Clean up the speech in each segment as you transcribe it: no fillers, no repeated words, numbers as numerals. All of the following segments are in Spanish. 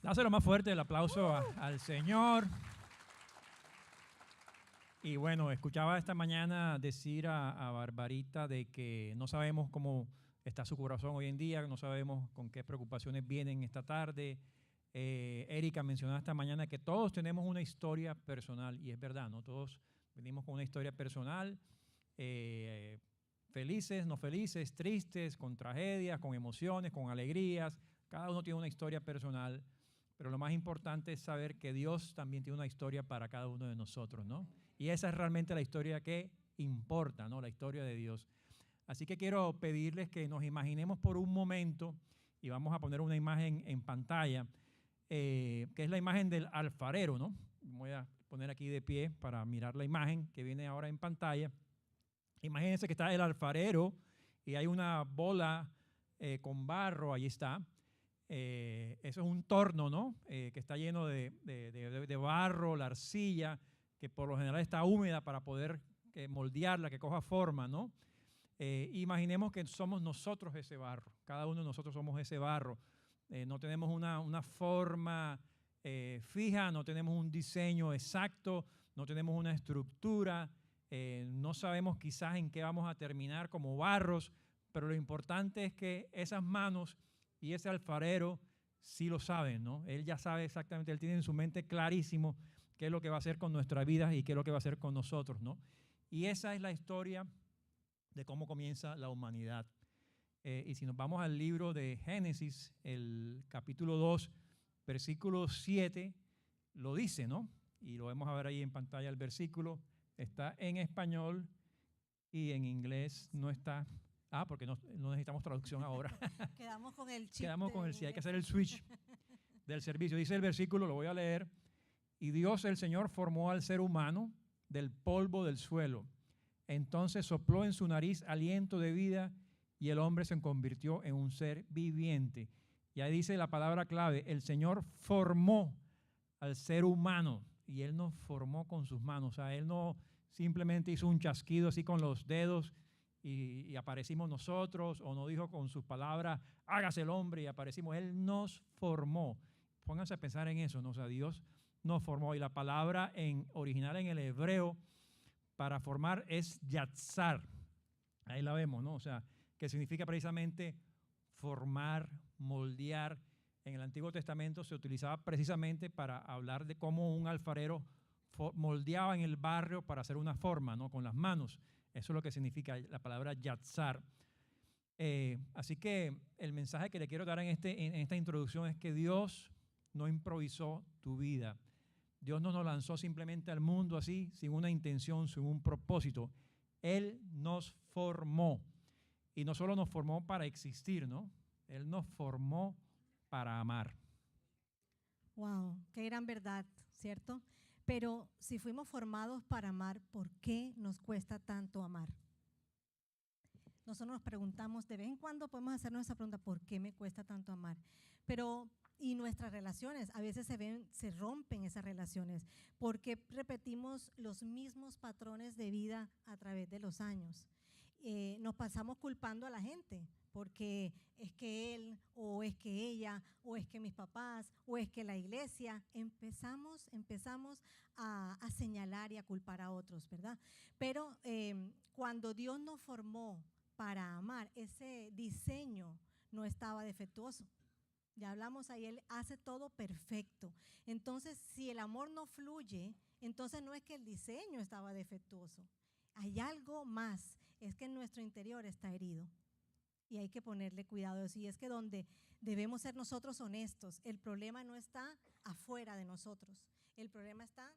Dáselo más fuerte el aplauso al Señor. Y bueno, escuchaba esta mañana decir a Barbarita de que no sabemos cómo está su corazón hoy en día, no sabemos con qué preocupaciones vienen esta tarde. Erika mencionaba esta mañana que todos tenemos una historia personal, y es verdad, ¿no? Todos venimos con una historia personal, felices, no felices, tristes, con tragedias, con emociones, con alegrías. Cada uno tiene una historia personal, pero lo más importante es saber que Dios también tiene una historia para cada uno de nosotros, ¿no? Y esa es realmente la historia que importa, ¿no? La historia de Dios. Así que quiero pedirles que nos imaginemos por un momento, y vamos a poner una imagen en pantalla, que es la imagen del alfarero, ¿no? Voy a poner aquí de pie para mirar la imagen que viene ahora en pantalla. Imagínense que está el alfarero y hay una bola con barro, ahí está. Eso es un torno, ¿no? Que está lleno de barro, la arcilla, que por lo general está húmeda para poder moldearla, que coja forma, ¿no? Imaginemos que somos nosotros ese barro, cada uno de nosotros somos ese barro. No tenemos una forma fija, no tenemos un diseño exacto, no tenemos una estructura, no sabemos quizás en qué vamos a terminar como barros, pero lo importante es que esas manos y ese alfarero sí lo saben, ¿no? Él ya sabe exactamente, él tiene en su mente clarísimo qué es lo que va a hacer con nuestra vida y qué es lo que va a hacer con nosotros, ¿no? Y esa es la historia de cómo comienza la humanidad. Y si nos vamos al libro de Génesis, el capítulo 2, versículo 7, lo dice, ¿no? Y lo vamos a ver ahí en pantalla el versículo. Está en español y en inglés no está. Porque no necesitamos traducción ahora. Quedamos con el chip. Quedamos con el sí, hay que hacer el switch del servicio. Dice el versículo, lo voy a leer. Y Dios el Señor formó al ser humano del polvo del suelo. Entonces sopló en su nariz aliento de vida y el hombre se convirtió en un ser viviente. Y ahí dice la palabra clave, el Señor formó al ser humano y Él nos formó con sus manos. O sea, Él no simplemente hizo un chasquido así con los dedos y aparecimos nosotros, o no dijo con sus palabras, hágase el hombre y aparecimos. Él nos formó. Pónganse a pensar en eso, ¿no? O sea, Dios nos formó y la palabra original en el hebreo para formar es yatzar. Ahí la vemos, ¿no? O sea, que significa precisamente formar, moldear. En el Antiguo Testamento se utilizaba precisamente para hablar de cómo un alfarero moldeaba en el barro para hacer una forma, ¿no? Con las manos. Eso es lo que significa la palabra yatzar. Así que el mensaje que le quiero dar en esta introducción es que Dios no improvisó tu vida. Dios no nos lanzó simplemente al mundo así, sin una intención, sin un propósito. Él nos formó. Y no solo nos formó para existir, ¿no? Él nos formó para amar. Wow, qué gran verdad, ¿cierto? Pero si fuimos formados para amar, ¿por qué nos cuesta tanto amar? Nosotros nos preguntamos, de vez en cuando podemos hacernos esa pregunta, ¿por qué me cuesta tanto amar? Pero, y nuestras relaciones, a veces se rompen esas relaciones, porque repetimos los mismos patrones de vida a través de los años. Nos pasamos culpando a la gente, porque es que él, o es que ella, o es que mis papás, o es que la iglesia, empezamos a señalar y a culpar a otros, ¿verdad? Pero cuando Dios nos formó para amar, ese diseño no estaba defectuoso. Ya hablamos ahí, Él hace todo perfecto. Entonces, si el amor no fluye, entonces no es que el diseño estaba defectuoso. Hay algo más, es que en nuestro interior está herido. Y hay que ponerle cuidado. Y es que donde debemos ser nosotros honestos, el problema no está afuera de nosotros, el problema está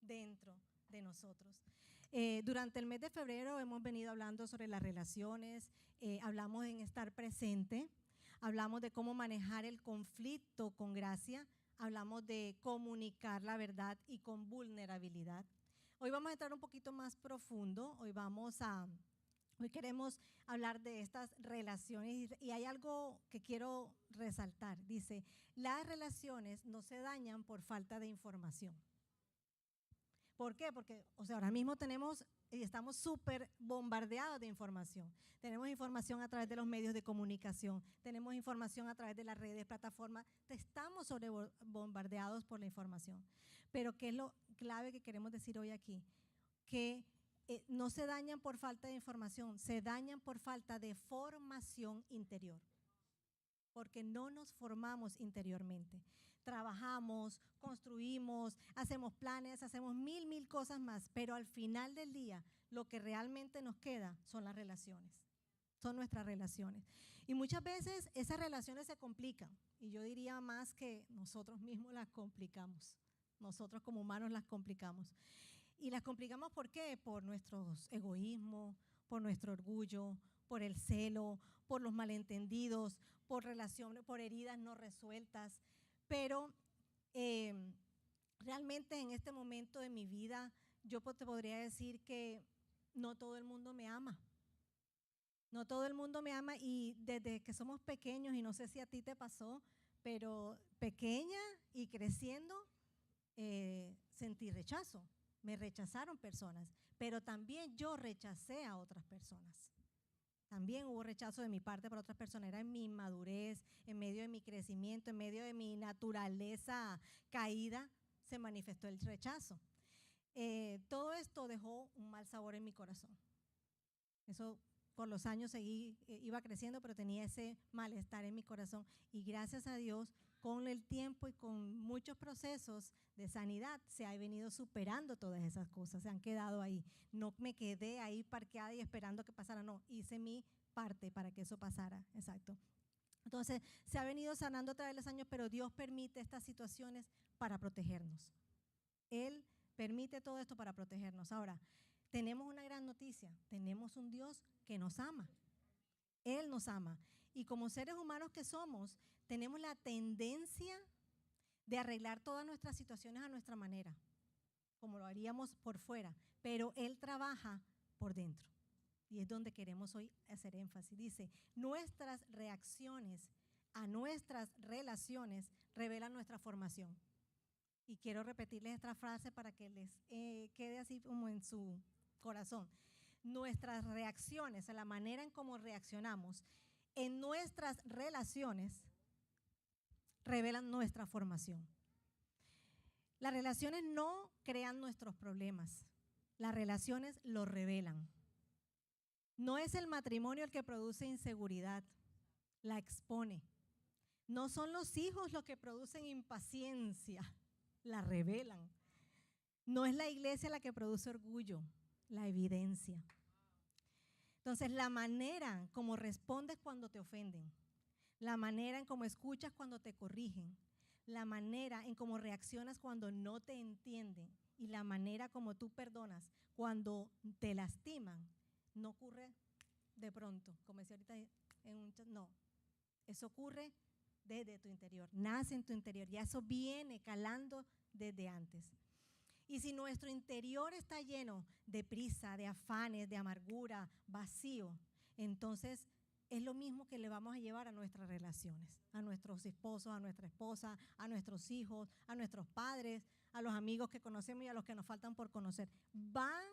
dentro de nosotros. Durante el mes de febrero hemos venido hablando sobre las relaciones, hablamos en estar presente, hablamos de cómo manejar el conflicto con gracia, hablamos de comunicar la verdad y con vulnerabilidad. Hoy vamos a entrar un poquito más profundo, hoy queremos hablar de estas relaciones y hay algo que quiero resaltar. Dice, las relaciones no se dañan por falta de información. ¿Por qué? Porque ahora mismo tenemos y estamos súper bombardeados de información. Tenemos información a través de los medios de comunicación, tenemos información a través de las redes, plataformas, estamos bombardeados por la información. Pero ¿qué es lo clave que queremos decir hoy aquí? Que no se dañan por falta de información, se dañan por falta de formación interior, porque no nos formamos interiormente. Trabajamos, construimos, hacemos planes, hacemos mil cosas más, pero al final del día lo que realmente nos queda son las relaciones, son nuestras relaciones. Y muchas veces esas relaciones se complican, y yo diría más que nosotros mismos las complicamos, nosotros como humanos las complicamos. Y las complicamos ¿por qué? Por nuestros egoísmos, por nuestro orgullo, por el celo, por los malentendidos, por relaciones, por heridas no resueltas. Pero realmente en este momento de mi vida yo te podría decir que no todo el mundo me ama. No todo el mundo me ama, y desde que somos pequeños, y no sé si a ti te pasó, pero pequeña y creciendo sentí rechazo. Me rechazaron personas, pero también yo rechacé a otras personas. También hubo rechazo de mi parte para otras personas. Era en mi inmadurez, en medio de mi crecimiento, en medio de mi naturaleza caída, se manifestó el rechazo. Todo esto dejó un mal sabor en mi corazón. Eso por los años iba creciendo, pero tenía ese malestar en mi corazón. Y gracias a Dios, con el tiempo y con muchos procesos de sanidad, se ha venido superando todas esas cosas, se han quedado ahí. No me quedé ahí parqueada y esperando que pasara, no, hice mi parte para que eso pasara, exacto. Entonces, se ha venido sanando a través de los años, pero Dios permite estas situaciones para protegernos. Él permite todo esto para protegernos. Ahora, tenemos una gran noticia, tenemos un Dios que nos ama. Él nos ama. Y como seres humanos que somos, tenemos la tendencia de arreglar todas nuestras situaciones a nuestra manera, como lo haríamos por fuera, pero Él trabaja por dentro. Y es donde queremos hoy hacer énfasis. Dice, nuestras reacciones a nuestras relaciones revelan nuestra formación. Y quiero repetirles esta frase para que les quede así como en su corazón. Nuestras reacciones, la manera en cómo reaccionamos en nuestras relaciones revelan nuestra formación. Las relaciones no crean nuestros problemas, las relaciones los revelan. No es el matrimonio el que produce inseguridad, la expone. No son los hijos los que producen impaciencia, la revelan. No es la iglesia la que produce orgullo, la evidencia. Entonces, la manera como respondes cuando te ofenden, la manera en cómo escuchas cuando te corrigen, la manera en cómo reaccionas cuando no te entienden y la manera como tú perdonas cuando te lastiman, no ocurre de pronto, como decía ahorita en un chat, no. Eso ocurre desde tu interior, nace en tu interior, ya eso viene calando desde antes. Y si nuestro interior está lleno de prisa, de afanes, de amargura, vacío, entonces es lo mismo que le vamos a llevar a nuestras relaciones, a nuestros esposos, a nuestra esposa, a nuestros hijos, a nuestros padres, a los amigos que conocemos y a los que nos faltan por conocer. Vamos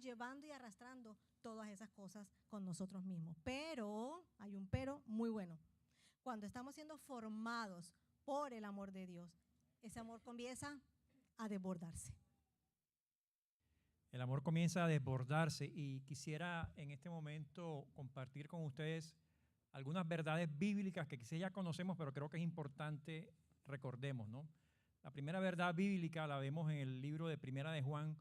llevando y arrastrando todas esas cosas con nosotros mismos. Pero, hay un pero muy bueno. Cuando estamos siendo formados por el amor de Dios, ese amor comienza a desbordarse. El amor comienza a desbordarse y quisiera en este momento compartir con ustedes algunas verdades bíblicas que quizás ya conocemos, pero creo que es importante recordemos, ¿no? La primera verdad bíblica la vemos en el libro de Primera de Juan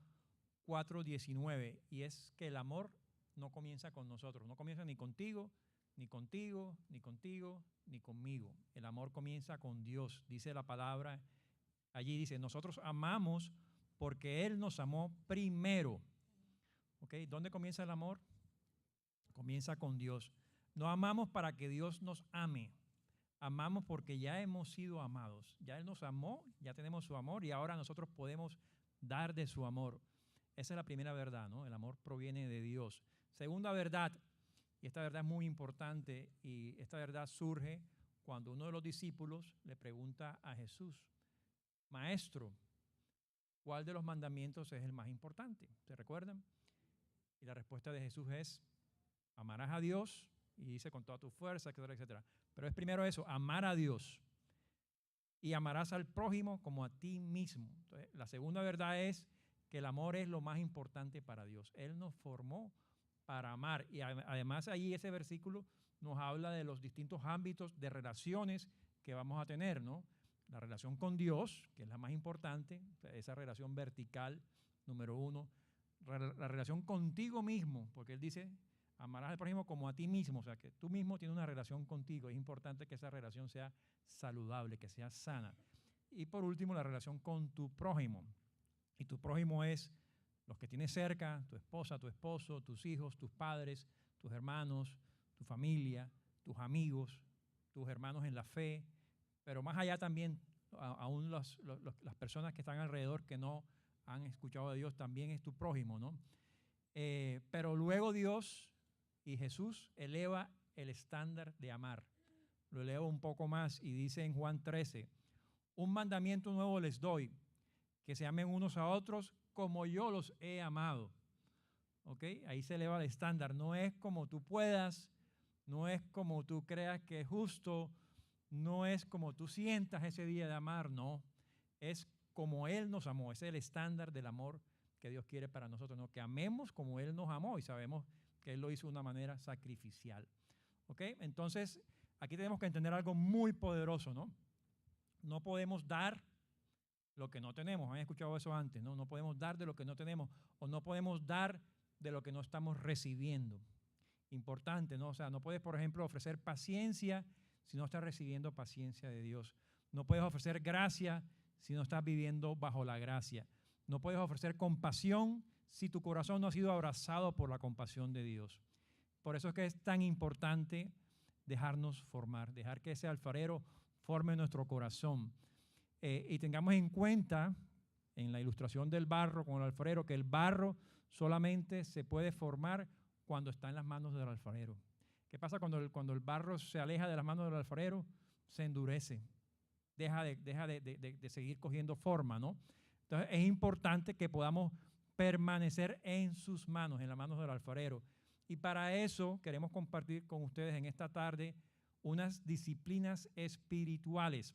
4:19 y es que el amor no comienza con nosotros, no comienza ni contigo, ni contigo, ni contigo, ni conmigo. El amor comienza con Dios, dice la palabra. Allí dice, nosotros amamos porque Él nos amó primero. ¿Okay? ¿Dónde comienza el amor? Comienza con Dios. No amamos para que Dios nos ame. Amamos porque ya hemos sido amados. Ya Él nos amó, ya tenemos su amor y ahora nosotros podemos dar de su amor. Esa es la primera verdad, ¿no? El amor proviene de Dios. Segunda verdad, y esta verdad es muy importante, y esta verdad surge cuando uno de los discípulos le pregunta a Jesús, Maestro, ¿cuál de los mandamientos es el más importante? ¿Se recuerdan? Y la respuesta de Jesús es, amarás a Dios, y dice con toda tu fuerza, etcétera, etcétera. Pero es primero eso, amar a Dios. Y amarás al prójimo como a ti mismo. Entonces, la segunda verdad es que el amor es lo más importante para Dios. Él nos formó para amar. Y además ahí ese versículo nos habla de los distintos ámbitos de relaciones que vamos a tener, ¿no? La relación con Dios, que es la más importante, esa relación vertical, número uno. La relación contigo mismo, porque Él dice, amarás al prójimo como a ti mismo, o sea, que tú mismo tienes una relación contigo. Es importante que esa relación sea saludable, que sea sana. Y por último, la relación con tu prójimo. Y tu prójimo es los que tienes cerca, tu esposa, tu esposo, tus hijos, tus padres, tus hermanos, tu familia, tus amigos, tus hermanos en la fe, pero más allá también, aún las personas que están alrededor que no han escuchado de Dios, también es tu prójimo, ¿no? Pero luego Dios y Jesús eleva el estándar de amar. Lo eleva un poco más y dice en Juan 13, un mandamiento nuevo les doy, que se amen unos a otros como yo los he amado. ¿Ok? Ahí se eleva el estándar. No es como tú puedas, no es como tú creas que es justo, no es como tú sientas ese día de amar, no. Es como Él nos amó, es el estándar del amor que Dios quiere para nosotros, ¿no? Que amemos como Él nos amó y sabemos que Él lo hizo de una manera sacrificial. ¿Ok? Entonces, aquí tenemos que entender algo muy poderoso, ¿no? No podemos dar lo que no tenemos. ¿Han escuchado eso antes? ¿No? No podemos dar de lo que no tenemos o no podemos dar de lo que no estamos recibiendo. Importante, ¿no? O sea, no puedes, por ejemplo, ofrecer paciencia si no estás recibiendo paciencia de Dios. No puedes ofrecer gracia si no estás viviendo bajo la gracia. No puedes ofrecer compasión si tu corazón no ha sido abrazado por la compasión de Dios. Por eso es que es tan importante dejarnos formar, dejar que ese alfarero forme nuestro corazón. Y tengamos en cuenta, en la ilustración del barro con el alfarero, que el barro solamente se puede formar cuando está en las manos del alfarero. ¿Qué pasa cuando el barro se aleja de las manos del alfarero? Se endurece, deja de seguir cogiendo forma, ¿no? Entonces es importante que podamos permanecer en sus manos, en las manos del alfarero. Y para eso queremos compartir con ustedes en esta tarde unas disciplinas espirituales.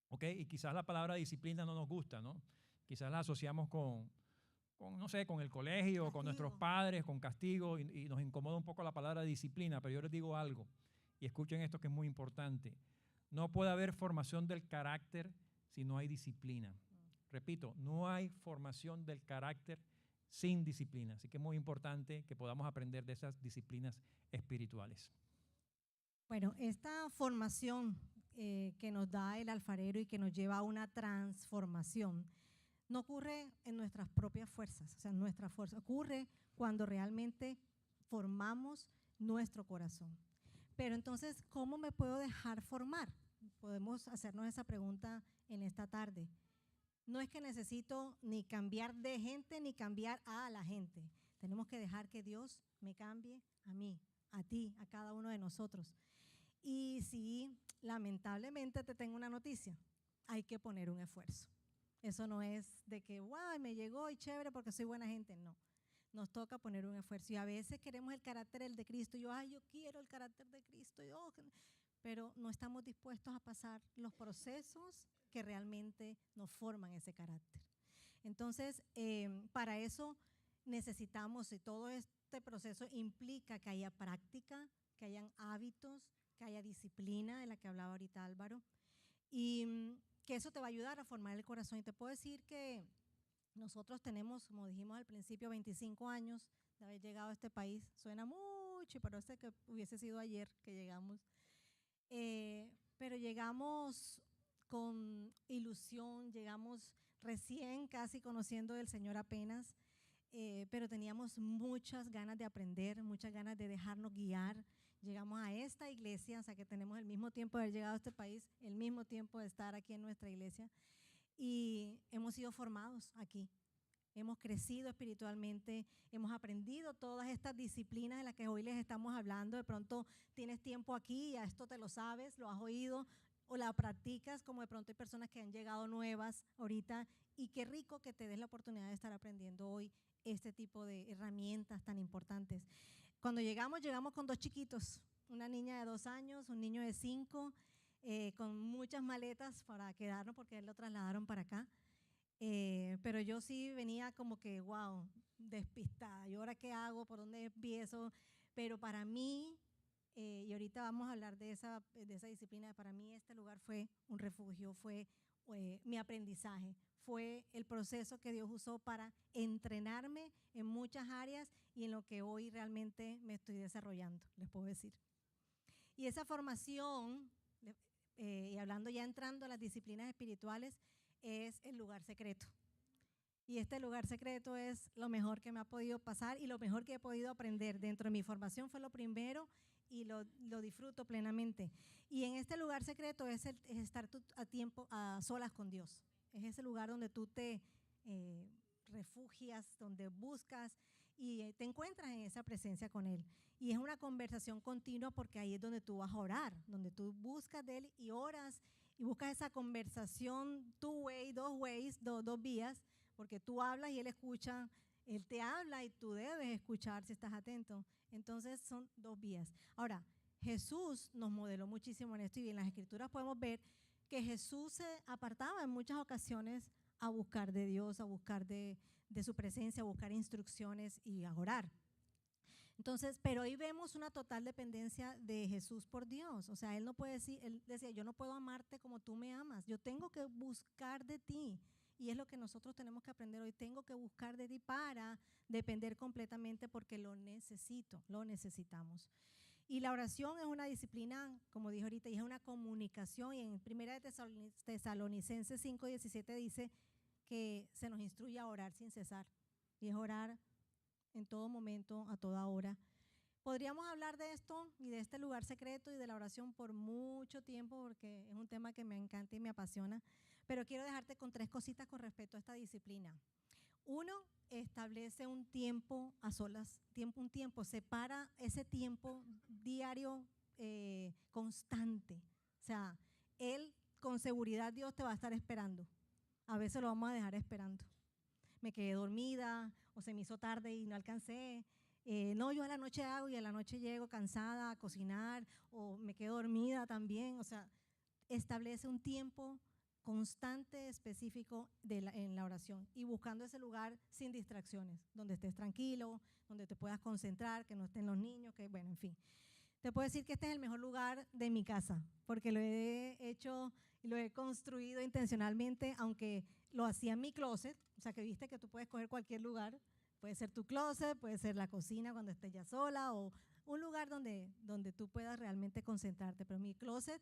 ¿Ok? Y quizás la palabra disciplina no nos gusta, ¿no? Quizás la asociamos no sé, con el colegio, castigo, con nuestros padres, con castigo, y nos incomoda un poco la palabra disciplina, pero yo les digo algo, y escuchen esto que es muy importante. No puede haber formación del carácter si no hay disciplina. Repito, no hay formación del carácter sin disciplina. Así que es muy importante que podamos aprender de esas disciplinas espirituales. Bueno, esta formación que nos da el alfarero y que nos lleva a una transformación no ocurre en nuestras propias fuerzas, o sea, nuestra fuerza ocurre cuando realmente formamos nuestro corazón. Pero entonces, ¿cómo me puedo dejar formar? Podemos hacernos esa pregunta en esta tarde. No es que necesito ni cambiar de gente ni cambiar a la gente. Tenemos que dejar que Dios me cambie a mí, a ti, a cada uno de nosotros. Y sí, lamentablemente te tengo una noticia, hay que poner un esfuerzo. Eso no es de que, wow, me llegó y chévere porque soy buena gente, no. Nos toca poner un esfuerzo y a veces queremos el carácter el de Cristo. Yo quiero el carácter de Cristo, pero no estamos dispuestos a pasar los procesos que realmente nos forman ese carácter. Entonces, para eso necesitamos, y todo este proceso implica que haya práctica, que hayan hábitos, que haya disciplina, de la que hablaba ahorita Álvaro, y que eso te va a ayudar a formar el corazón. Y te puedo decir que nosotros tenemos, como dijimos al principio, 25 años de haber llegado a este país. Suena mucho, pero parece que hubiese sido ayer que llegamos. Pero llegamos con ilusión, llegamos recién casi conociendo del Señor apenas, pero teníamos muchas ganas de aprender, muchas ganas de dejarnos guiar. Llegamos a esta iglesia, o sea que tenemos el mismo tiempo de haber llegado a este país, el mismo tiempo de estar aquí en nuestra iglesia, y hemos sido formados aquí. Hemos crecido espiritualmente, hemos aprendido todas estas disciplinas de las que hoy les estamos hablando. De pronto tienes tiempo aquí y a esto te lo sabes, lo has oído, o la practicas, como de pronto hay personas que han llegado nuevas ahorita, y qué rico que te des la oportunidad de estar aprendiendo hoy este tipo de herramientas tan importantes. Cuando llegamos con 2 chiquitos, una niña de 2 años, un niño de 5, con muchas maletas para quedarnos porque él lo trasladaron para acá. Pero yo sí venía como que, wow, despistada. ¿Y ahora qué hago? ¿Por dónde empiezo? Pero para mí, y ahorita vamos a hablar de esa disciplina, para mí este lugar fue un refugio, fue mi aprendizaje, fue el proceso que Dios usó para entrenarme en muchas áreas y en lo que hoy realmente me estoy desarrollando, les puedo decir. Y esa formación, y hablando ya entrando a las disciplinas espirituales, es el lugar secreto. Y este lugar secreto es lo mejor que me ha podido pasar y lo mejor que he podido aprender. Dentro de mi formación fue lo primero y lo disfruto plenamente. Y en este lugar secreto es estar a solas con Dios. Es ese lugar donde tú te refugias, donde buscas y te encuentras en esa presencia con Él. Y es una conversación continua porque ahí es donde tú vas a orar, donde tú buscas de Él y oras y buscas esa conversación dos vías, porque tú hablas y Él escucha, Él te habla y tú debes escuchar si estás atento. Entonces son 2 vías. Ahora, Jesús nos modeló muchísimo en esto y en las Escrituras podemos ver que Jesús se apartaba en muchas ocasiones a buscar de Dios, a buscar de su presencia, a buscar instrucciones y a orar. Entonces, pero hoy vemos una total dependencia de Jesús por Dios. O sea, Él no puede decir, Él decía, yo no puedo amarte como tú me amas, yo tengo que buscar de ti. Y es lo que nosotros tenemos que aprender hoy, tengo que buscar de ti para depender completamente porque lo necesitamos. Y la oración es una disciplina, como dije ahorita, y es una comunicación. Y en 1 de Tesalonicenses 5:17 dice que se nos instruye a orar sin cesar. Y es orar en todo momento, a toda hora. Podríamos hablar de esto y de este lugar secreto y de la oración por mucho tiempo porque es un tema que me encanta y me apasiona, pero quiero dejarte con 3 cositas con respecto a esta disciplina. 1, establece un tiempo a solas, separa ese tiempo diario constante. O sea, Él con seguridad Dios te va a estar esperando. A veces lo vamos a dejar esperando. Me quedé dormida o se me hizo tarde y no alcancé. No, yo a la noche hago y a la noche llego cansada a cocinar o me quedo dormida también. O sea, establece un tiempo constante, específico en la oración y buscando ese lugar sin distracciones, donde estés tranquilo, donde te puedas concentrar, que no estén los niños, que bueno, en fin. Te puedo decir que este es el mejor lugar de mi casa, porque lo he hecho y lo he construido intencionalmente, aunque lo hacía en mi closet, o sea que viste que tú puedes coger cualquier lugar, puede ser tu closet, puede ser la cocina cuando estés ya sola o un lugar donde tú puedas realmente concentrarte, pero mi closet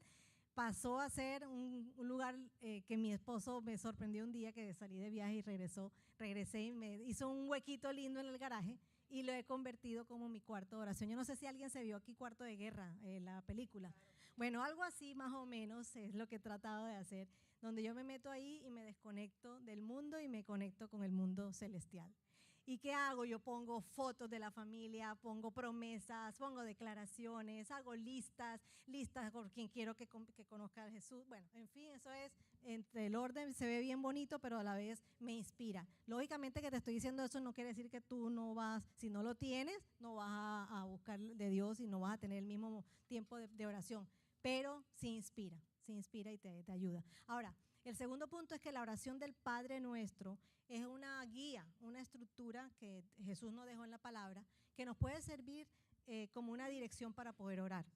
pasó a ser un lugar que mi esposo me sorprendió un día que salí de viaje y regresé y me hizo un huequito lindo en el garaje y lo he convertido como mi cuarto de oración. Yo no sé si alguien se vio aquí Cuarto de Guerra, la película. Bueno, algo así más o menos es lo que he tratado de hacer, donde yo me meto ahí y me desconecto del mundo y me conecto con el mundo celestial. ¿Y qué hago? Yo pongo fotos de la familia, pongo promesas, pongo declaraciones, hago listas por quien quiero que conozca a Jesús. Bueno, en fin, eso es, entre el orden se ve bien bonito, pero a la vez me inspira. Lógicamente que te estoy diciendo eso no quiere decir que tú no vas, si no lo tienes, no vas a buscar de Dios y no vas a tener el mismo tiempo de oración, pero sí inspira y te ayuda. Ahora, el segundo punto es que la oración del Padre Nuestro es una guía, una estructura que Jesús nos dejó en la palabra, que nos puede servir como una dirección para poder orar.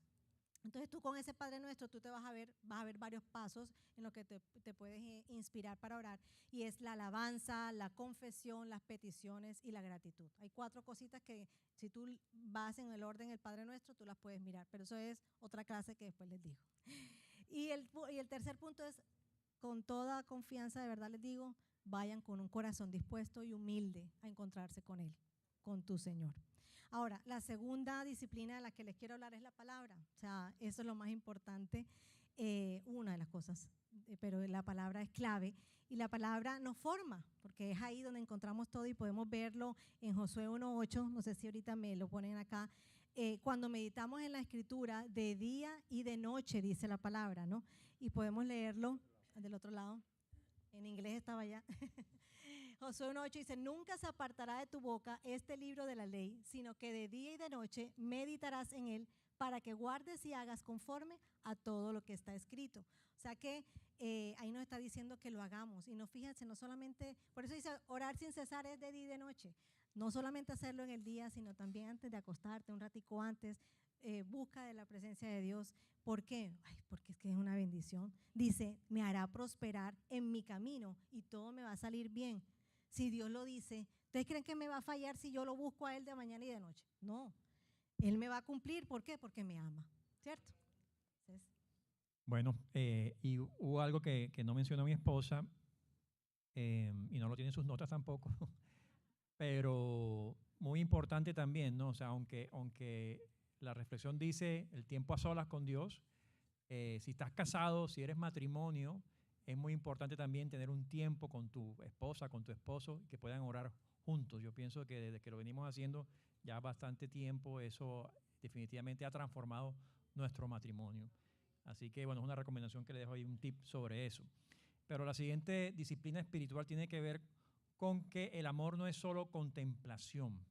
Entonces tú con ese Padre Nuestro, tú vas a ver varios pasos en los que te puedes inspirar para orar, y es la alabanza, la confesión, las peticiones y la gratitud. Hay 4 cositas que si tú vas en el orden del Padre Nuestro, tú las puedes mirar, pero eso es otra clase que después les digo. Y el tercer punto es, con toda confianza, de verdad les digo, vayan con un corazón dispuesto y humilde a encontrarse con Él, con tu Señor. Ahora, la segunda disciplina de la que les quiero hablar es la palabra. O sea, eso es lo más importante, una de las cosas, pero la palabra es clave y la palabra nos forma, porque es ahí donde encontramos todo y podemos verlo en Josué 1:8, no sé si ahorita me lo ponen acá. cuando meditamos en la Escritura, de día y de noche, dice la palabra, ¿no? Y podemos leerlo del otro lado. En inglés estaba allá. Josué 1:8 dice, nunca se apartará de tu boca este libro de la ley, sino que de día y de noche meditarás en él para que guardes y hagas conforme a todo lo que está escrito. O sea que ahí nos está diciendo que lo hagamos. Y no, fíjense, no solamente, por eso dice, orar sin cesar es de día y de noche. No solamente hacerlo en el día, sino también antes de acostarte, un ratico antes, busca de la presencia de Dios. ¿Por qué? Ay, porque es que es una bendición. Dice, me hará prosperar en mi camino y todo me va a salir bien. Si Dios lo dice, ¿ustedes creen que me va a fallar si yo lo busco a Él de mañana y de noche? No, Él me va a cumplir. ¿Por qué? Porque me ama, ¿cierto? Entonces, Bueno, y hubo algo que no mencionó mi esposa, y no lo tiene en sus notas tampoco, pero muy importante también, ¿no? O sea, aunque la reflexión dice el tiempo a solas con Dios, si estás casado, si eres matrimonio, es muy importante también tener un tiempo con tu esposa, con tu esposo, que puedan orar juntos. Yo pienso que desde que lo venimos haciendo ya bastante tiempo, eso definitivamente ha transformado nuestro matrimonio. Así que, bueno, es una recomendación que le dejo ahí, un tip sobre eso. Pero la siguiente disciplina espiritual tiene que ver con que el amor no es solo contemplación,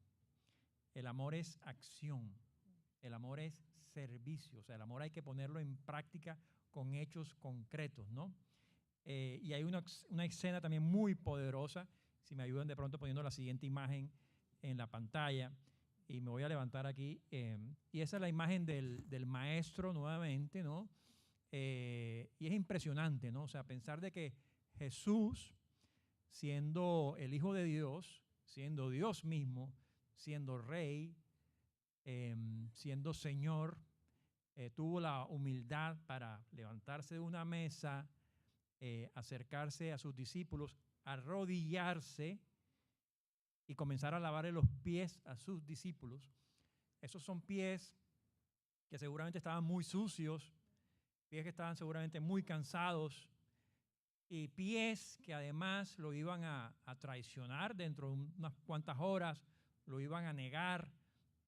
el amor es acción, el amor es servicio, o sea, el amor hay que ponerlo en práctica con hechos concretos, ¿no? Y hay una escena también muy poderosa, si me ayudan de pronto poniendo la siguiente imagen en la pantalla, y me voy a levantar aquí, y esa es la imagen del maestro nuevamente, ¿no? Y es impresionante, ¿no? O sea, pensar de que Jesús, siendo el Hijo de Dios, siendo Dios mismo, siendo Rey, siendo Señor, tuvo la humildad para levantarse de una mesa, acercarse a sus discípulos, arrodillarse y comenzar a lavarle los pies a sus discípulos. Esos son pies que seguramente estaban muy sucios, pies que estaban seguramente muy cansados, y pies que además lo iban a traicionar dentro de unas cuantas horas, lo iban a negar,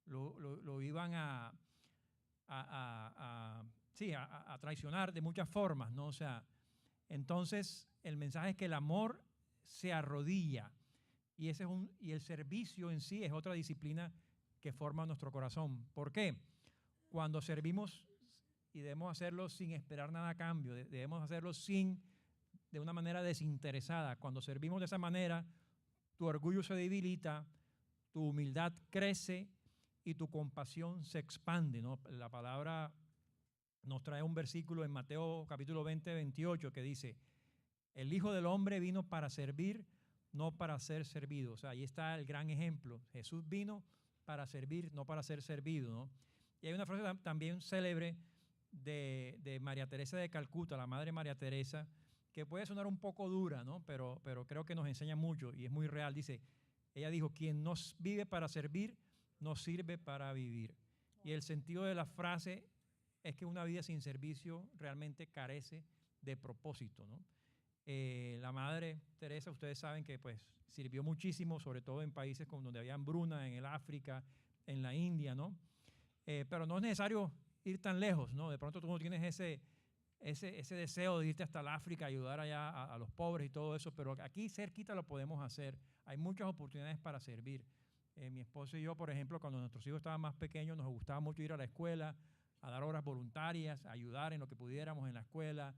lo iban a traicionar de muchas formas, ¿no? O sea, entonces el mensaje es que el amor se arrodilla, y y el servicio en sí es otra disciplina que forma nuestro corazón. ¿Por qué? Cuando servimos, y debemos hacerlo sin esperar nada a cambio, debemos hacerlo de una manera desinteresada. Cuando servimos de esa manera, tu orgullo se debilita, tu humildad crece y tu compasión se expande, ¿no? La palabra nos trae un versículo en Mateo capítulo 20, 28 que dice, el Hijo del Hombre vino para servir, no para ser servido. O sea, ahí está el gran ejemplo. Jesús vino para servir, no para ser servido, ¿no? Y hay una frase también célebre de María Teresa de Calcuta, la Madre María Teresa, que puede sonar un poco dura, ¿no? Pero creo que nos enseña mucho y es muy real. Dice, ella dijo, quien no vive para servir, no sirve para vivir. Y el sentido de la frase es que una vida sin servicio realmente carece de propósito, ¿no? La Madre Teresa, ustedes saben que pues sirvió muchísimo, sobre todo en países donde había hambruna, en el África, en la India, ¿no? Pero no es necesario ir tan lejos, ¿no? De pronto tú no tienes ese deseo de irte hasta el África, ayudar allá a los pobres y todo eso, pero aquí cerquita lo podemos hacer. Hay muchas oportunidades para servir. Mi esposo y yo, por ejemplo, cuando nuestros hijos estaban más pequeños, nos gustaba mucho ir a la escuela, a dar horas voluntarias, a ayudar en lo que pudiéramos en la escuela.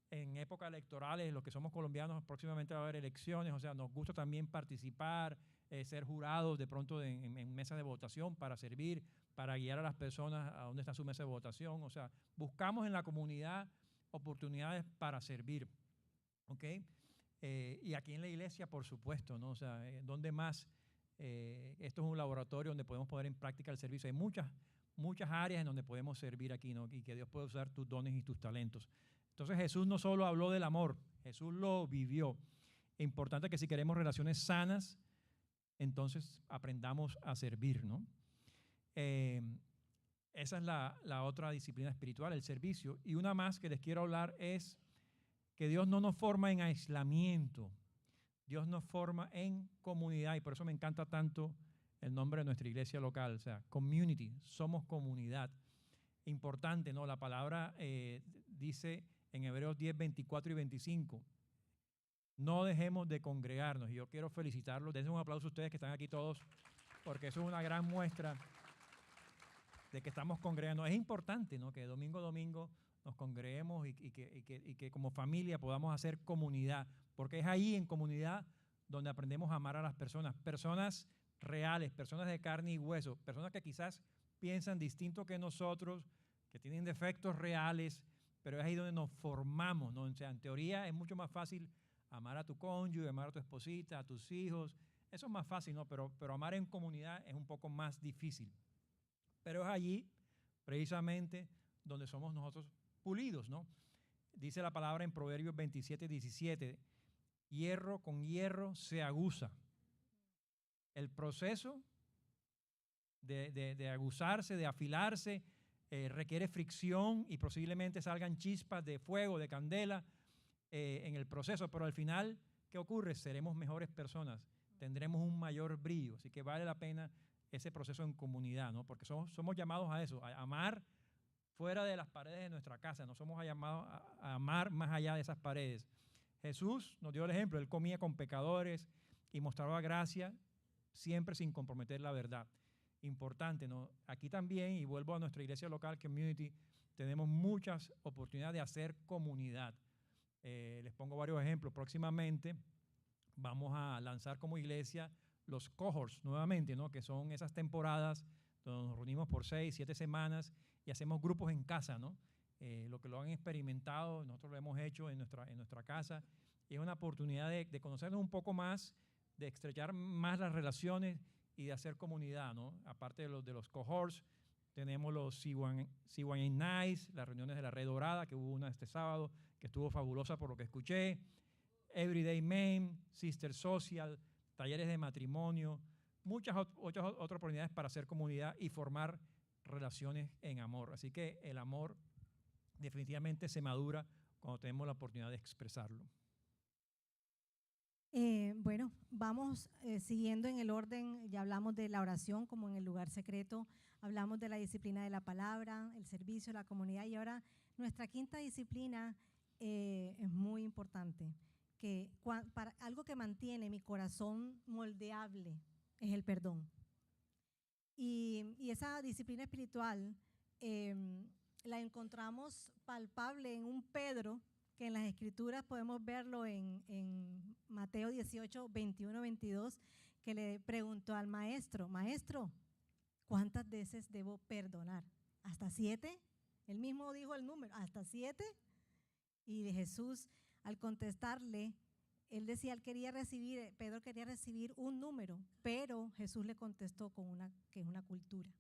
En épocas electorales, los que somos colombianos, próximamente va a haber elecciones, o sea, nos gusta también participar, ser jurados de pronto en mesas de votación para servir, para guiar a las personas a dónde está su mesa de votación. O sea, buscamos en la comunidad oportunidades para servir, ¿ok? Y aquí en la iglesia, por supuesto, ¿no? O sea, ¿dónde más? Esto es un laboratorio donde podemos poner en práctica el servicio. Hay muchas áreas en donde podemos servir aquí, ¿no? Y que Dios puede usar tus dones y tus talentos. Entonces Jesús no solo habló del amor, Jesús lo vivió. Es importante que si queremos relaciones sanas, entonces aprendamos a servir, ¿no? Esa es la otra disciplina espiritual, el servicio. Y una más que les quiero hablar es que Dios no nos forma en aislamiento, Dios nos forma en comunidad, y por eso me encanta tanto el nombre de nuestra iglesia local, o sea, community, somos comunidad. Importante, ¿no? La palabra dice en Hebreos 10, 24 y 25, no dejemos de congregarnos. Y yo quiero felicitarlos, dense un aplauso a ustedes que están aquí todos, porque eso es una gran muestra de que estamos congregando. Es importante, ¿no? Que domingo a domingo nos congreguemos y que como familia podamos hacer comunidad, porque es ahí en comunidad donde aprendemos a amar a las personas, personas reales, personas de carne y hueso, personas que quizás piensan distinto que nosotros, que tienen defectos reales, pero es ahí donde nos formamos, ¿no? O sea, en teoría es mucho más fácil amar a tu cónyuge, amar a tu esposita, a tus hijos, eso es más fácil, ¿no? Pero amar en comunidad es un poco más difícil. Pero es allí, precisamente, donde somos nosotros pulidos, ¿no? Dice la palabra en Proverbios 27, 17, hierro con hierro se aguza. El proceso de aguzarse, de afilarse, requiere fricción y posiblemente salgan chispas de fuego, de candela en el proceso, pero al final, ¿qué ocurre? Seremos mejores personas, tendremos un mayor brillo, así que vale la pena ese proceso en comunidad, ¿no? Porque somos llamados a eso, a amar fuera de las paredes de nuestra casa, no somos llamados a amar más allá de esas paredes. Jesús nos dio el ejemplo, Él comía con pecadores y mostraba gracia siempre sin comprometer la verdad. Importante, ¿no? Aquí también, y vuelvo a nuestra iglesia local, Community, tenemos muchas oportunidades de hacer comunidad. Les pongo varios ejemplos. Próximamente vamos a lanzar como iglesia los cohorts nuevamente, ¿no? Que son esas temporadas donde nos reunimos por 6, 7 semanas y hacemos grupos en casa, ¿no? Lo que lo han experimentado, nosotros lo hemos hecho en nuestra casa. Y es una oportunidad de conocernos un poco más, de estrechar más las relaciones y de hacer comunidad, ¿no? Aparte de los cohorts, tenemos los C1A Nights, las reuniones de la Red Dorada, que hubo una este sábado, que estuvo fabulosa por lo que escuché, Everyday Men, Sister Social, talleres de matrimonio, muchas otras oportunidades para hacer comunidad y formar relaciones en amor. Así que el amor definitivamente se madura cuando tenemos la oportunidad de expresarlo. Bueno, vamos siguiendo en el orden, ya hablamos de la oración como en el lugar secreto, hablamos de la disciplina de la palabra, el servicio, la comunidad, y ahora nuestra quinta disciplina es muy importante, que para algo que mantiene mi corazón moldeable es el perdón. Y esa disciplina espiritual la encontramos palpable en un Pedro, que en las Escrituras podemos verlo en Mateo 18, 21, 22, que le preguntó al maestro, maestro, ¿cuántas veces debo perdonar? ¿Hasta 7? Él mismo dijo el número, ¿hasta 7? Y de Jesús, al contestarle, él decía, Pedro quería recibir un número, pero Jesús le contestó que es una cultura.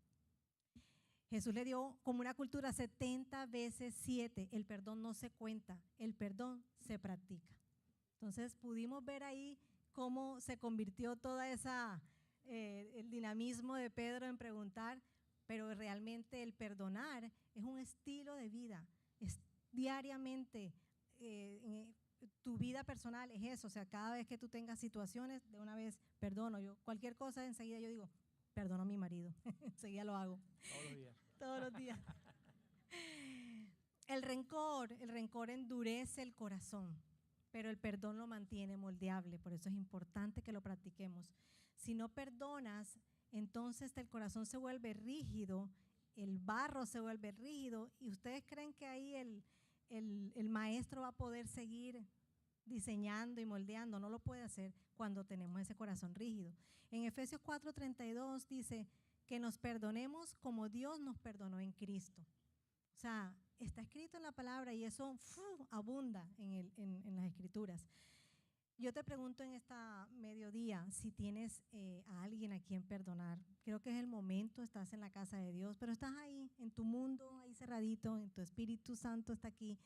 Jesús le dio como una cultura 70 veces 7. El perdón no se cuenta, el perdón se practica. Entonces pudimos ver ahí cómo se convirtió toda el dinamismo de Pedro en preguntar, pero realmente el perdonar es un estilo de vida, es diariamente, tu vida personal es eso, o sea, cada vez que tú tengas situaciones, de una vez perdono. Yo cualquier cosa enseguida yo digo, perdono a mi marido, enseguida lo hago. Todos los días. Todos los días. El rencor endurece el corazón, pero el perdón lo mantiene moldeable, por eso es importante que lo practiquemos. Si no perdonas, entonces el corazón se vuelve rígido, el barro se vuelve rígido, y ustedes creen que ahí el maestro va a poder seguir diseñando y moldeando. No lo puede hacer cuando tenemos ese corazón rígido. En Efesios 4:32 dice que nos perdonemos como Dios nos perdonó en Cristo. O sea, está escrito en la palabra y eso abunda en las Escrituras. Yo te pregunto en esta mediodía si tienes a alguien a quien perdonar. Creo que es el momento, estás en la casa de Dios, pero estás ahí, en tu mundo, ahí cerradito, en tu Espíritu Santo está aquí.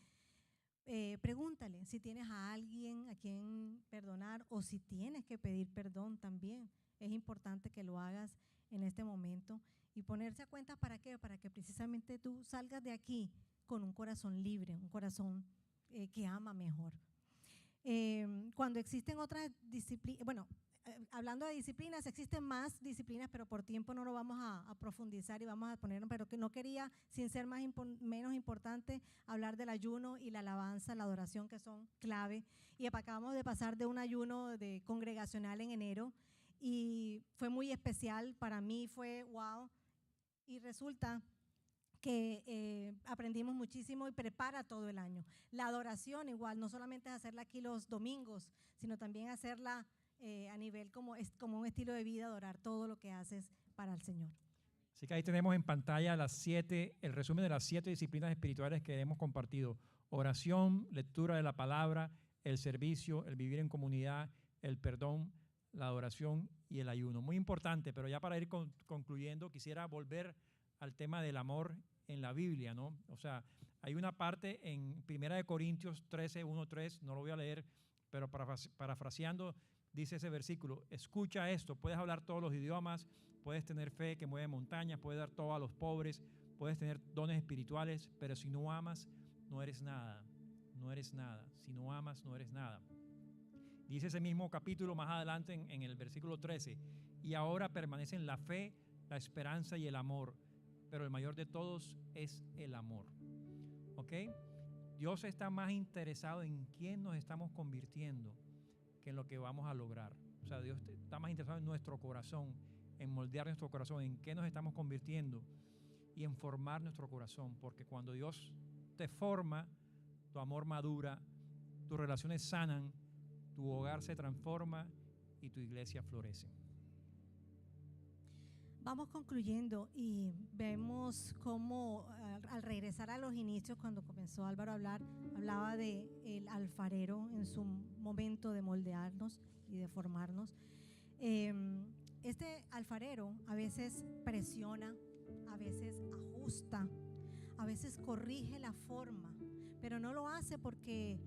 Pregúntale si tienes a alguien a quien perdonar o si tienes que pedir perdón también. Es importante que lo hagas en este momento y ponerse a cuenta. ¿Para qué? Para que precisamente tú salgas de aquí con un corazón libre, un corazón que ama mejor. Cuando existen otras disciplinas, bueno, hablando de disciplinas, existen más disciplinas, pero por tiempo no lo vamos a profundizar y vamos a ponerlo, pero que no quería, sin ser menos importante, hablar del ayuno y la alabanza, la adoración, que son clave. Y acabamos de pasar de un ayuno congregacional en enero y fue muy especial, para mí fue wow, y resulta que aprendimos muchísimo y prepara todo el año. La adoración igual, no solamente es hacerla aquí los domingos, sino también hacerla a nivel como un estilo de vida, adorar todo lo que haces para el Señor. Así que ahí tenemos en pantalla el resumen de las 7 disciplinas espirituales que hemos compartido: oración, lectura de la palabra, el servicio, el vivir en comunidad, el perdón, la adoración y el ayuno. Muy importante, pero ya para ir concluyendo, quisiera volver al tema del amor en la Biblia, ¿no? O sea, hay una parte en 1 Corintios 13, 1-3, no lo voy a leer, pero parafraseando, dice ese versículo: escucha esto, puedes hablar todos los idiomas, puedes tener fe que mueve montañas, puedes dar todo a los pobres, puedes tener dones espirituales, pero si no amas, no eres nada, no eres nada. Si no amas, no eres nada. Dice ese mismo capítulo más adelante en el versículo 13: y ahora permanecen la fe, la esperanza y el amor, pero el mayor de todos es el amor. ¿Ok? Dios está más interesado en quién nos estamos convirtiendo que en lo que vamos a lograr. O sea, Dios está más interesado en nuestro corazón, en moldear nuestro corazón, en qué nos estamos convirtiendo y en formar nuestro corazón, porque cuando Dios te forma, tu amor madura, tus relaciones sanan, tu hogar se transforma y tu iglesia florece. Vamos concluyendo y vemos cómo al regresar a los inicios, cuando comenzó Álvaro a hablar, hablaba del alfarero en su momento de moldearnos y de formarnos. Este alfarero a veces presiona, a veces ajusta, a veces corrige la forma, pero no lo hace porque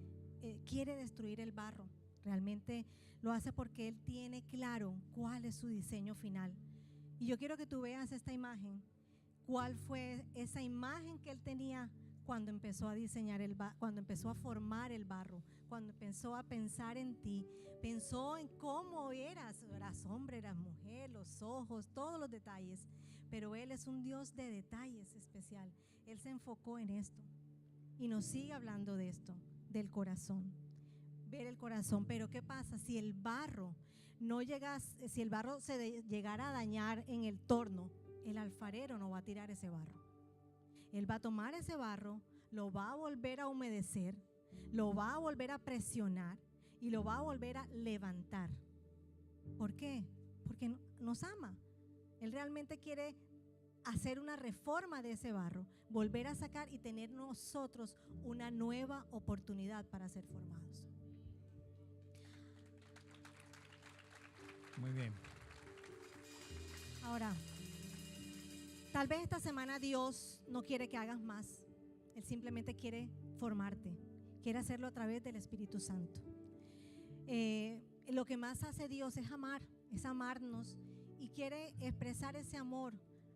quiere destruir el barro. Realmente lo hace porque Él tiene claro cuál es su diseño final. Y yo quiero que tú veas esta imagen. ¿Cuál fue esa imagen que Él tenía cuando empezó a diseñar cuando empezó a formar el barro, cuando empezó a pensar en ti? Pensó en cómo eras hombre, eras mujer, los ojos, todos los detalles. Pero Él es un Dios de detalles especial. Él se enfocó en esto y nos sigue hablando de esto, del corazón. Ver el corazón. Pero ¿qué pasa si el barro se llegara a dañar en el torno? El alfarero no va a tirar ese barro. Él va a tomar ese barro, lo va a volver a humedecer, lo va a volver a presionar y lo va a volver a levantar. ¿Por qué? Porque nos ama. Él realmente quiere hacer una reforma de ese barro, volver a sacar y tener nosotros una nueva oportunidad para ser formados. Muy bien. Ahora, tal vez esta semana Dios no quiere que hagas más. Él simplemente quiere formarte. Quiere hacerlo a través del Espíritu Santo. Lo que más hace Dios es amar, es amarnos, y quiere expresar ese amor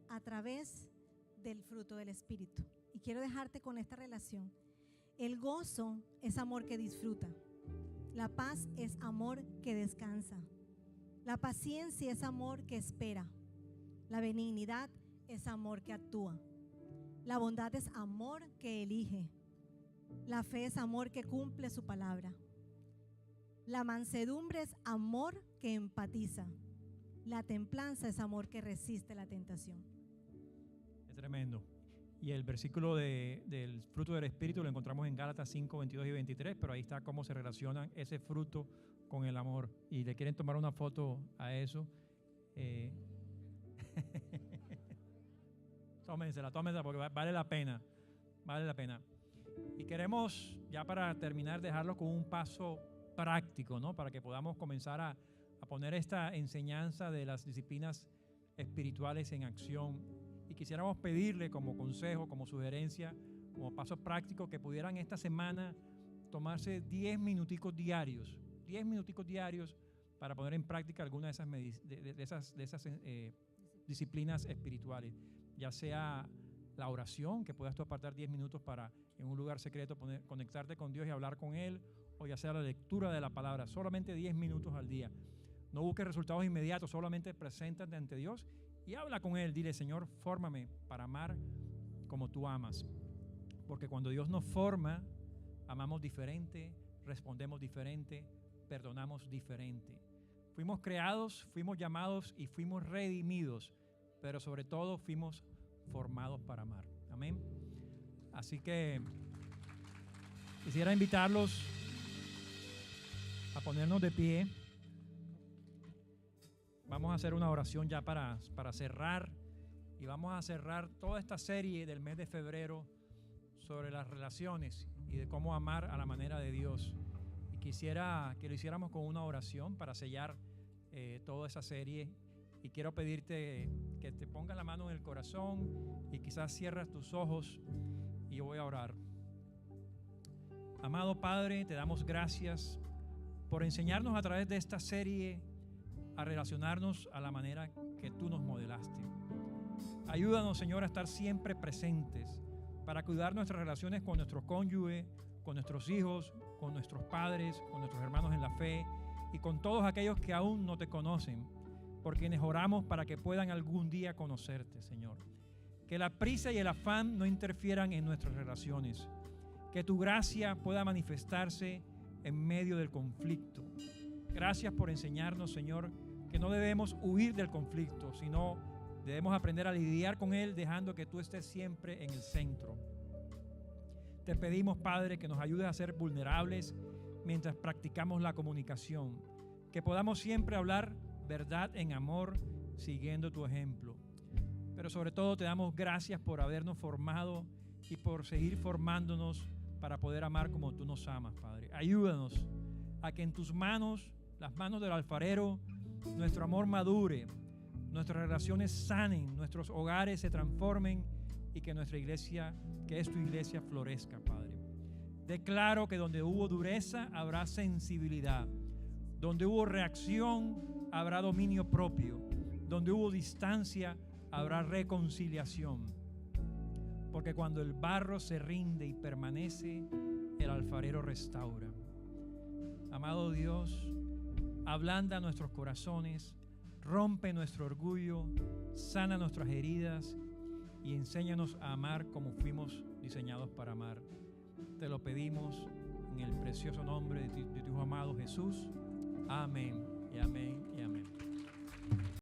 a través del fruto del Espíritu. Y quiero dejarte con esta relación. El gozo es amor que disfruta. La paz es amor que descansa. La paciencia es amor que espera. La benignidad es amor que actúa. La bondad es amor que elige. La fe es amor que cumple su palabra. La mansedumbre es amor que empatiza. La templanza es amor que resiste la tentación. Es tremendo. Y el versículo del fruto del Espíritu lo encontramos en Gálatas 5, 22 y 23, pero ahí está cómo se relaciona ese fruto con el amor. Y le quieren tomar una foto a eso. Tómensela porque vale la pena. Vale la pena. Y queremos, ya para terminar, dejarlo con un paso práctico, ¿no? Para que podamos comenzar a poner esta enseñanza de las disciplinas espirituales en acción. Y quisiéramos pedirle como consejo, como sugerencia, como paso práctico, que pudieran esta semana tomarse 10 minuticos diarios para poner en práctica alguna de esas disciplinas espirituales, ya sea la oración, que puedas tú apartar 10 minutos para en un lugar secreto conectarte con Dios y hablar con Él, o ya sea la lectura de la palabra, solamente 10 minutos al día. No busques resultados inmediatos, solamente preséntate ante Dios y habla con Él. Dile, Señor, fórmame para amar como tú amas. Porque cuando Dios nos forma, amamos diferente, respondemos diferente, perdonamos diferente. Fuimos creados, fuimos llamados y fuimos redimidos, pero sobre todo fuimos formados para amar. Amén. Así que quisiera invitarlos a ponernos de pie. Vamos a hacer una oración ya para cerrar, y vamos a cerrar toda esta serie del mes de febrero sobre las relaciones y de cómo amar a la manera de Dios. Y quisiera que lo hiciéramos con una oración para sellar toda esa serie. Y quiero pedirte que te pongas la mano en el corazón y quizás cierras tus ojos y yo voy a orar. Amado Padre, te damos gracias por enseñarnos a través de esta serie a relacionarnos a la manera que tú nos modelaste. Ayúdanos, Señor, a estar siempre presentes para cuidar nuestras relaciones con nuestro cónyuge, con nuestros hijos, con nuestros padres, con nuestros hermanos en la fe y con todos aquellos que aún no te conocen, por quienes oramos para que puedan algún día conocerte, Señor. Que la prisa y el afán no interfieran en nuestras relaciones. Que tu gracia pueda manifestarse en medio del conflicto. Gracias por enseñarnos, Señor, que no debemos huir del conflicto, sino debemos aprender a lidiar con él, dejando que tú estés siempre en el centro. Te pedimos, Padre, que nos ayudes a ser vulnerables mientras practicamos la comunicación. Que podamos siempre hablar verdad en amor, siguiendo tu ejemplo. Pero sobre todo te damos gracias por habernos formado y por seguir formándonos para poder amar como tú nos amas, Padre. Ayúdanos a que en tus manos, las manos del alfarero, nuestro amor madure, nuestras relaciones sanen, nuestros hogares se transformen y que nuestra iglesia, que es tu iglesia, florezca, Padre. Declaro que donde hubo dureza habrá sensibilidad, donde hubo reacción habrá dominio propio, donde hubo distancia habrá reconciliación. Porque cuando el barro se rinde y permanece, el alfarero restaura. Amado Dios, ablanda nuestros corazones, rompe nuestro orgullo, sana nuestras heridas y enséñanos a amar como fuimos diseñados para amar. Te lo pedimos en el precioso nombre de tu Hijo amado Jesús. Amén y amén y amén.